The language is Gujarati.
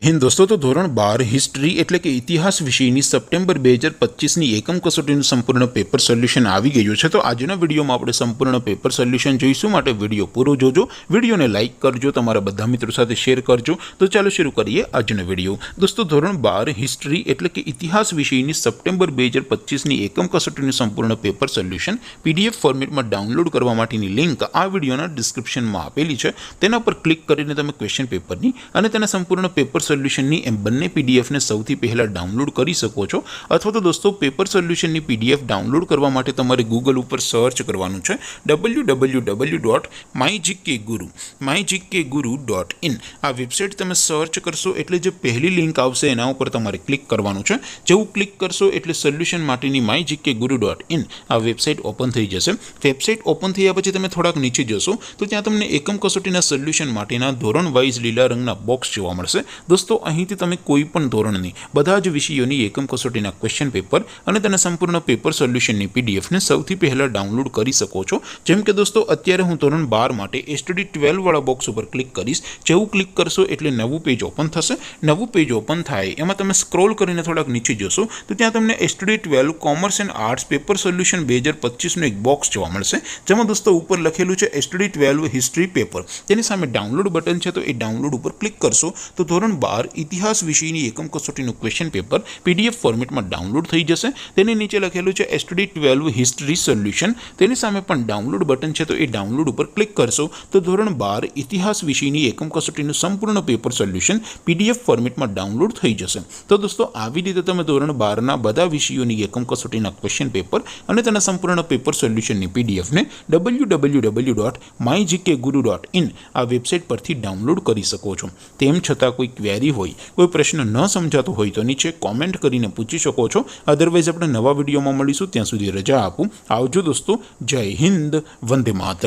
हिंद दोस्तों तो धोरण 12 हिस्ट्री एटले के इतिहास विषयनी सप्टेम्बर 2025 एकम कसोटीનું સંપૂર્ણ પેપર સોલ્યુશન આવી ગયું છે। તો આજના વિડીયોમાં આપણે સંપૂર્ણ પેપર સોલ્યુશન જોઈશું, માટે વિડીયો પૂરો જોજો, વિડીયોને લાઇક કરજો, તમારા બધા મિત્રો સાથે શેર કરજો। તો ચાલો શરૂ કરીએ આજનો વિડીયો। દોસ્તો ધોરણ 12 हिस्ट्री एटले के इतिहास विषयनी सप्टेम्बर 2025 एकम कसोटीનું સંપૂર્ણ પેપર સોલ્યુશન पीडीएफ ફોર્મેટમાં ડાઉનલોડ કરવા માટેની લિંક આ વિડીયોના ડિસ્ક્રિપ્શનમાં આપેલી છે। તેના પર ક્લિક કરીને તમે ક્વેશ્ચન પેપરની અને તેના સંપૂર્ણ પેપર સોલ્યુશનની એમ બંને પીડીએફને સૌથી પહેલાં ડાઉનલોડ કરી શકો છો। અથવા તો દોસ્તો પેપર સોલ્યુશનની પીડીએફ ડાઉનલોડ કરવા માટે તમારે ગૂગલ ઉપર સર્ચ કરવાનું છે www.mygkguru.in। આ વેબસાઇટ તમે સર્ચ કરશો એટલે જે પહેલી લિંક આવશે એના ઉપર તમારે ક્લિક કરવાનું છે। જેવું ક્લિક કરશો એટલે સોલ્યુશન માટેની mygkguru.in આ વેબસાઇટ ઓપન થઈ જશે। વેબસાઇટ ઓપન થયા પછી તમે થોડાક નીચે જશો તો ત્યાં તમને એકમ કસોટીના સોલ્યુશન માટેના ધોરણ વાઇઝ લીલા રંગના બોક્સ જોવા મળશે। दोस्तों અહીંથી તમે કોઈ પણ ધોરણની બધા જ વિષયોની એકમ કસોટીના ક્વેશ્ચન પેપર અને તેના સંપૂર્ણ પેપર સોલ્યુશનની પીડીએફને સૌથી પહેલાં ડાઉનલોડ કરી શકો છો। જેમ કે દોસ્તો અત્યારે હું ધોરણ 12 માટે એસટીડી 12 વાળા બોક્સ ઉપર ક્લિક કરીશ। જેવું ક્લિક કરશો એટલે નવું પેજ ઓપન થશે। નવું પેજ ઓપન થાય એમાં તમે સ્ક્રોલ કરીને થોડાક નીચે જશો તો ત્યાં તમને STD 12 commerce and arts paper solution 2025નું એક બોક્સ જોવા મળશે, જેમાં દોસ્તો ઉપર લખેલું છે એસટીડી 12 હિસ્ટ્રી પેપર। તેની સામે ડાઉનલોડ બટન છે, તો એ ડાઉનલોડ ઉપર ક્લિક કરશો તો ધોરણ 12 इतिहास विषयनी एकम कसोटीનું क्वेश्चन पेपर पीडीएफ फॉर्मेटમાં ડાઉનલોડ થઈ જશે। તેની નીચે લખેલું છે એસટીડી 12 હિસ્ટ્રી સોલ્યુશન, તેની સામે પણ ડાઉનલોડ બટન છે, તો એ ડાઉનલોડ ઉપર ક્લિક કરશો તો ધોરણ 12 ઇતિહાસ વિષયની એકમ કસોટીનું સંપૂર્ણ પેપર સોલ્યુશન પીડીએફ ફોર્મેટમાં ડાઉનલોડ થઈ જશે। તો દોસ્તો આવી રીતે તમે ધોરણ 12ના બધા વિષયોની એકમ કસોટીના ક્વેશ્ચન પેપર અને તેના સંપૂર્ણ પેપર સોલ્યુશનની પીડીએફને www.mygkguru.in આ વેબસાઇટ પરથી ડાઉનલોડ કરી શકો છો। તેમ છતાં કોઈ ક્વેરી હોય, કોઈ પ્રશ્ન ન સમજાતો હોય તો નીચે કોમેન્ટ કરીને પૂછી શકો છો। અધરવાઇઝ આપણે નવા વિડીયોમાં મળીશું, ત્યાં સુધી રજા આપું। આવજો દોસ્તો, જય હિન્દ, વંદે માતરમ।